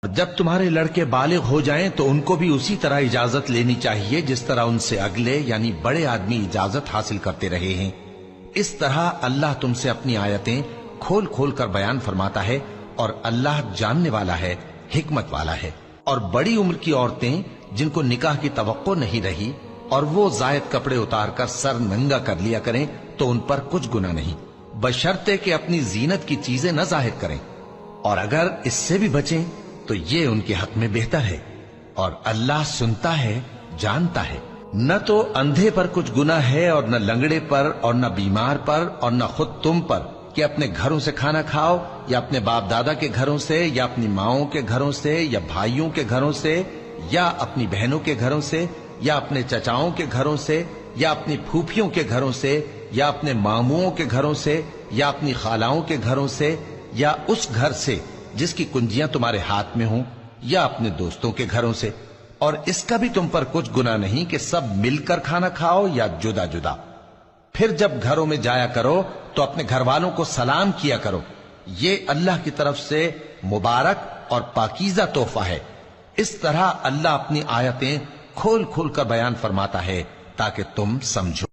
جب تمہارے لڑکے بالغ ہو جائیں تو ان کو بھی اسی طرح اجازت لینی چاہیے جس طرح ان سے اگلے یعنی بڑے آدمی اجازت حاصل کرتے رہے ہیں۔ اس طرح اللہ تم سے اپنی آیتیں کھول کھول کر بیان فرماتا ہے، اور اللہ جاننے والا ہے، حکمت والا ہے۔ اور بڑی عمر کی عورتیں جن کو نکاح کی توقع نہیں رہی اور وہ زائد کپڑے اتار کر سر ننگا کر لیا کریں تو ان پر کچھ گناہ نہیں، بشرطے کہ اپنی زینت کی چیزیں نہ ظاہر کریں، اور اگر اس سے بھی بچیں تو یہ ان کے حق میں بہتر ہے، اور اللہ سنتا ہے، جانتا ہے۔ نہ تو اندھے پر کچھ گناہ ہے اور نہ لنگڑے پر اور نہ بیمار پر اور نہ خود تم پر کہ اپنے گھروں سے کھانا کھاؤ یا اپنے باپ دادا کے گھروں سے یا اپنی ماؤں کے گھروں سے یا بھائیوں کے گھروں سے یا اپنی بہنوں کے گھروں سے یا اپنے چچاؤں کے گھروں سے یا اپنی پھوپھیوں کے گھروں سے یا اپنے ماموؤں کے گھروں سے یا اپنی خالاؤں کے گھروں سے یا اس گھر سے جس کی کنجیاں تمہارے ہاتھ میں ہوں یا اپنے دوستوں کے گھروں سے، اور اس کا بھی تم پر کچھ گناہ نہیں کہ سب مل کر کھانا کھاؤ یا جدا جدا۔ پھر جب گھروں میں جایا کرو تو اپنے گھر والوں کو سلام کیا کرو، یہ اللہ کی طرف سے مبارک اور پاکیزہ تحفہ ہے۔ اس طرح اللہ اپنی آیتیں کھول کھول کر بیان فرماتا ہے تاکہ تم سمجھو۔